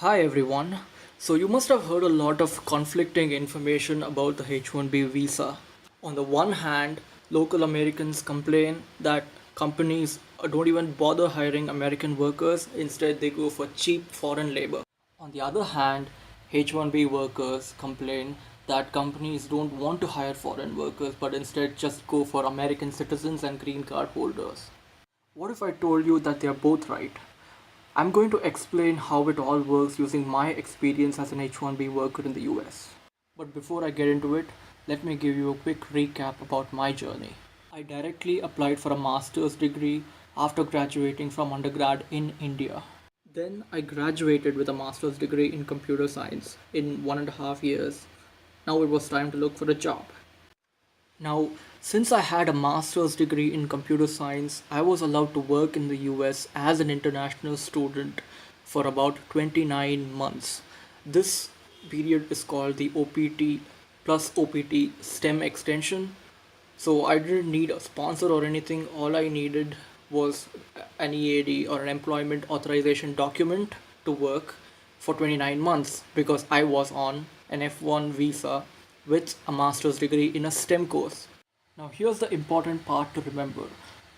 Hi everyone. So you must have heard a lot of conflicting information about the H1-B visa. On the one hand, local Americans complain that companies don't even bother hiring American workers, instead they go for cheap foreign labor. On the other hand, H1-B workers complain that companies don't want to hire foreign workers but instead just go for American citizens and green card holders. What if I told you that they are both right? I'm going to explain how it all works using my experience as an H1B worker in the US. But before I get into it, let me give you a quick recap about my journey. I directly applied for a master's degree after graduating from undergrad in India. Then I graduated with a master's degree in computer science in 1.5 years. Now it was time to look for a job. Now, since I had a master's degree in computer science, I was allowed to work in the US as an international student for about 29 months. This period is called the OPT plus OPT STEM extension. So I didn't need a sponsor or anything. All I needed was an EAD or an employment authorization document to work for 29 months because I was on an F1 visa with a master's degree in a STEM course. Now, here's the important part to remember.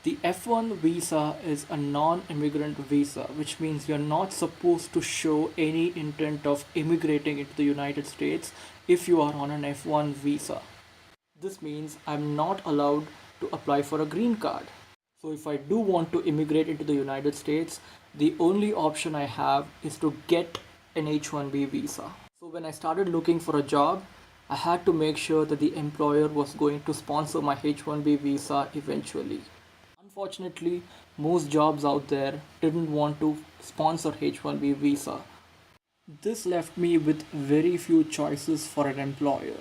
The F1 visa is a non immigrant visa, which means you're not supposed to show any intent of immigrating into the United States if you are on an F1 visa. This means I'm not allowed to apply for a green card. So, if I do want to immigrate into the United States, the only option I have is to get an H1B visa. So, when I started looking for a job, I had to make sure that the employer was going to sponsor my H1B visa eventually. Unfortunately, most jobs out there didn't want to sponsor H1B visa. This left me with very few choices for an employer,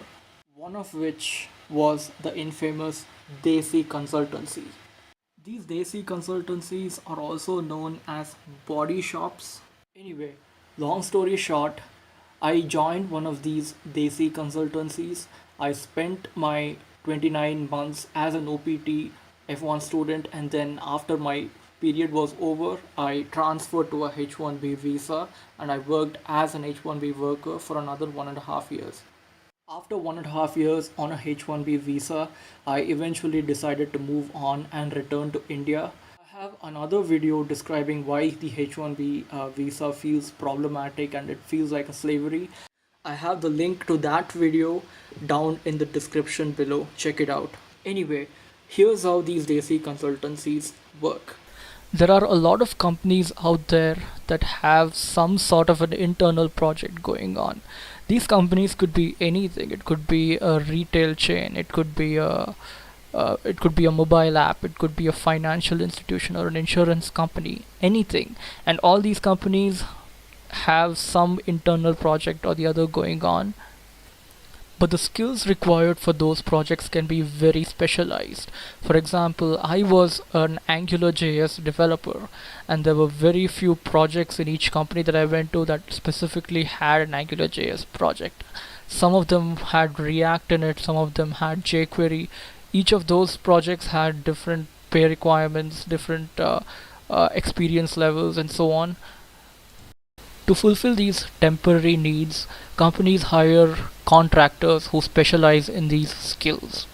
one of which was the infamous Desi consultancy. These Desi consultancies are also known as body shops. Anyway, long story short, I joined one of these Desi consultancies. I spent my 29 months as an OPT F1 student, and then after my period was over, I transferred to a H1B visa and I worked as an H1B worker for another 1.5 years. After 1.5 years on a H1B visa, I eventually decided to move on and return to India. I have another video describing why the H1B visa feels problematic and it feels like a slavery. I have the link to that video down in the description below. Check it out. Anyway, here's how these Desi consultancies work. There are a lot of companies out there that have some sort of an internal project going on. These companies could be anything. It could be a retail chain. It could be a mobile app. It could be a financial institution or an insurance company. Anything. And all these companies have some internal project or the other going on, but the skills required for those projects can be very specialized. For example, I was an AngularJS developer, and there were very few projects in each company that I went to that specifically had an AngularJS project. Some of them had React in it, some of them had jQuery. Each of those projects had different pay requirements, different experience levels, and so on. To fulfill these temporary needs, companies hire contractors who specialize in these skills.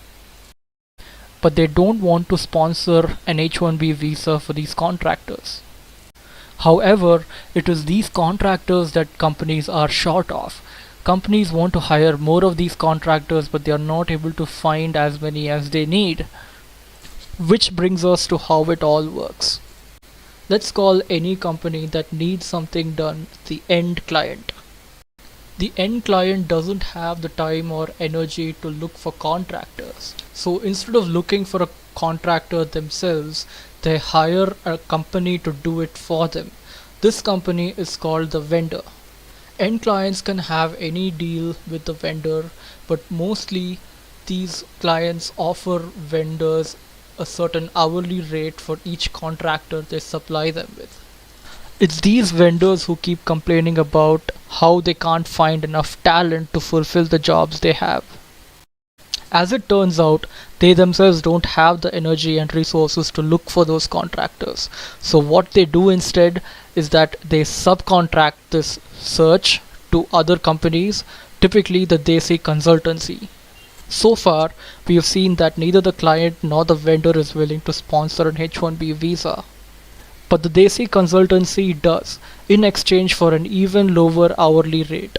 But they don't want to sponsor an H1B visa for these contractors. However, it is these contractors that companies are short of. Companies want to hire more of these contractors, but they are not able to find as many as they need. Which brings us to how it all works. Let's call any company that needs something done the end client. The end client doesn't have the time or energy to look for contractors. So instead of looking for a contractor themselves, they hire a company to do it for them. This company is called the vendor. End clients can have any deal with the vendor, but mostly these clients offer vendors a certain hourly rate for each contractor they supply them with. It's these vendors who keep complaining about how they can't find enough talent to fulfill the jobs they have. As it turns out, they themselves don't have the energy and resources to look for those contractors. So what they do instead is that they subcontract this search to other companies, typically the Desi consultancy. So far, we have seen that neither the client nor the vendor is willing to sponsor an H1B visa. But the Desi consultancy does, in exchange for an even lower hourly rate.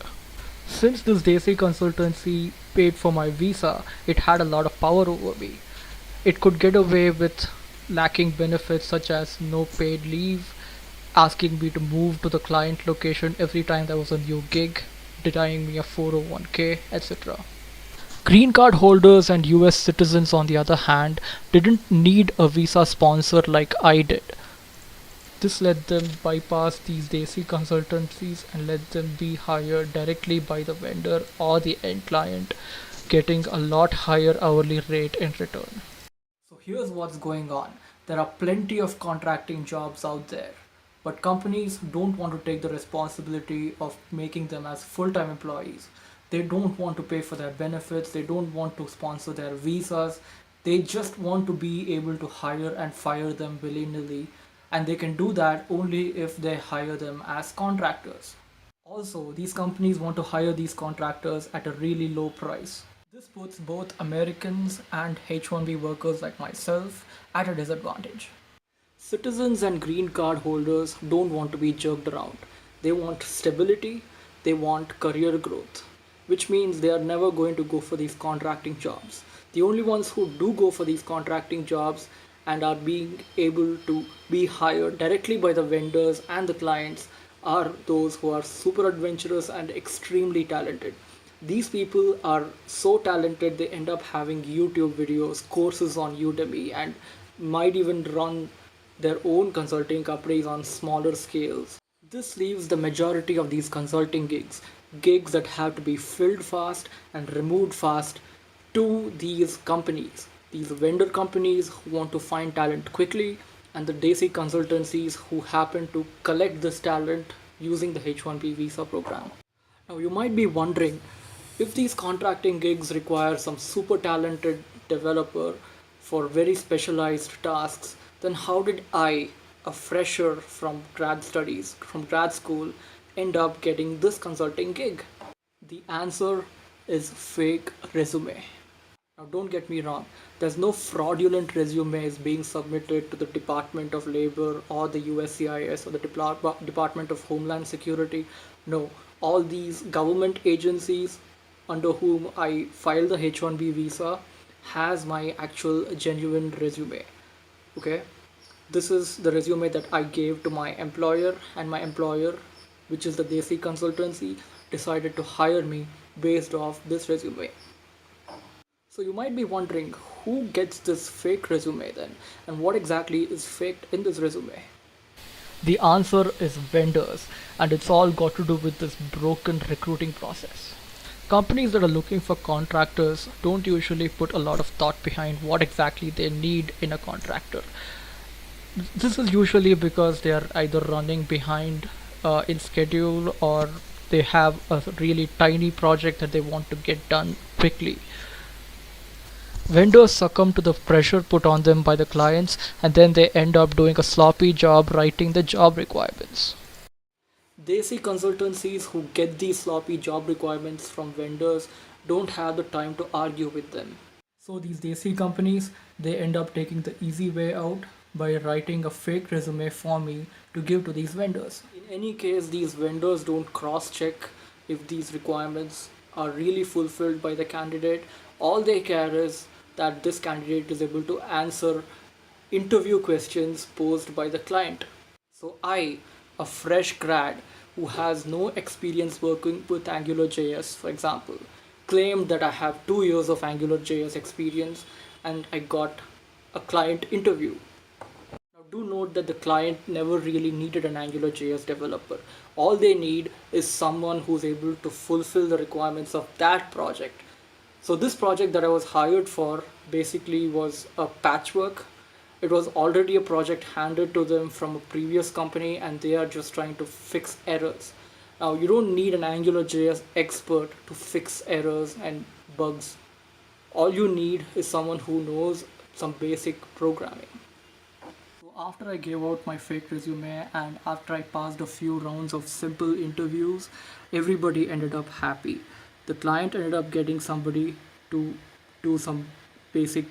Since this Desi consultancy paid for my visa, it had a lot of power over me. It could get away with lacking benefits such as no paid leave, asking me to move to the client location every time there was a new gig, denying me a 401k, etc. Green card holders and US citizens, on the other hand, didn't need a visa sponsor like I did. This let them bypass these Desi consultancies and let them be hired directly by the vendor or the end client, getting a lot higher hourly rate in return. So here's what's going on. There are plenty of contracting jobs out there, but companies don't want to take the responsibility of making them as full-time employees. They don't want to pay for their benefits, they don't want to sponsor their visas. They just want to be able to hire and fire them willy-nilly, and they can do that only if they hire them as contractors. Also, these companies want to hire these contractors at a really low price. This puts both Americans and H1B workers like myself at a disadvantage. Citizens and green card holders don't want to be jerked around. They want stability, they want career growth, which means they are never going to go for these contracting jobs. The only ones who do go for these contracting jobs and are being able to be hired directly by the vendors and the clients are those who are super adventurous and extremely talented. These people are so talented they end up having YouTube videos, courses on Udemy, and might even run their own consulting companies on smaller scales. This leaves the majority of these consulting gigs that have to be filled fast and removed fast, to these companies, these vendor companies who want to find talent quickly, and the Desi consultancies who happen to collect this talent using the H1B visa program. Now, you might be wondering, if these contracting gigs require some super talented developer for very specialized tasks, then how did I, a fresher from grad school, end up getting this consulting gig? The answer is fake resume. Now, don't get me wrong, there's no fraudulent resumes being submitted to the Department of Labor or the USCIS or the Department of Homeland Security. No, all these government agencies under whom I filed the H1B visa has my actual genuine resume. Okay, this is the resume that I gave to my employer, and my employer, which is the Desi consultancy, decided to hire me based off this resume. So you might be wondering, who gets this fake resume then, and what exactly is faked in this resume? The answer is vendors, and it's all got to do with this broken recruiting process. Companies that are looking for contractors don't usually put a lot of thought behind what exactly they need in a contractor. This is usually because they are either running behind in schedule, or they have a really tiny project that they want to get done quickly. Vendors succumb to the pressure put on them by the clients, and then they end up doing a sloppy job writing the job requirements. Desi consultancies who get these sloppy job requirements from vendors don't have the time to argue with them. So these Desi companies, they end up taking the easy way out by writing a fake resume for me to give to these vendors. In any case, these vendors don't cross-check if these requirements are really fulfilled by the candidate. All they care is that this candidate is able to answer interview questions posed by the client. So I, a fresh grad who has no experience working with AngularJS, for example, claimed that I have 2 years of AngularJS experience, and I got a client interview. Now do note that the client never really needed an AngularJS developer. All they need is someone who's able to fulfill the requirements of that project. So this project that I was hired for basically was a patchwork. It was already a project handed to them from a previous company, and they are just trying to fix errors. Now, you don't need an AngularJS expert to fix errors and bugs. All you need is someone who knows some basic programming. So After I gave out my fake resume and after I passed a few rounds of simple interviews, everybody ended up happy. The client ended up getting somebody to do some basic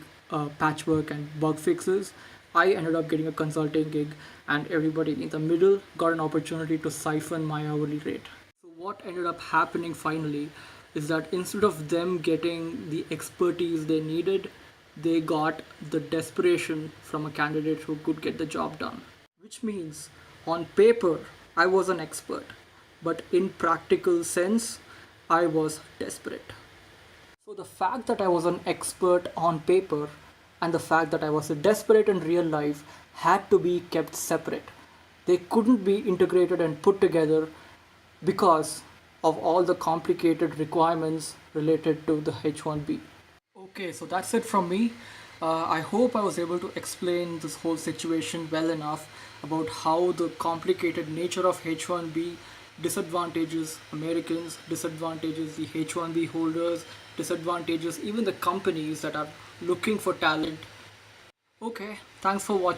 patchwork and bug fixes. I ended up getting a consulting gig, and everybody in the middle got an opportunity to siphon my hourly rate. So, what ended up happening finally is that instead of them getting the expertise they needed, they got the desperation from a candidate who could get the job done. Which means, on paper, I was an expert, but in practical sense, I was desperate. So the fact that I was an expert on paper and the fact that I was desperate in real life had to be kept separate. They couldn't be integrated and put together because of all the complicated requirements related to the H1B. Okay, so that's it from me. I hope I was able to explain this whole situation well enough about how the complicated nature of H1B disadvantages Americans, disadvantages the H1B holders, disadvantages even the companies that are looking for talent. Okay, thanks for watching.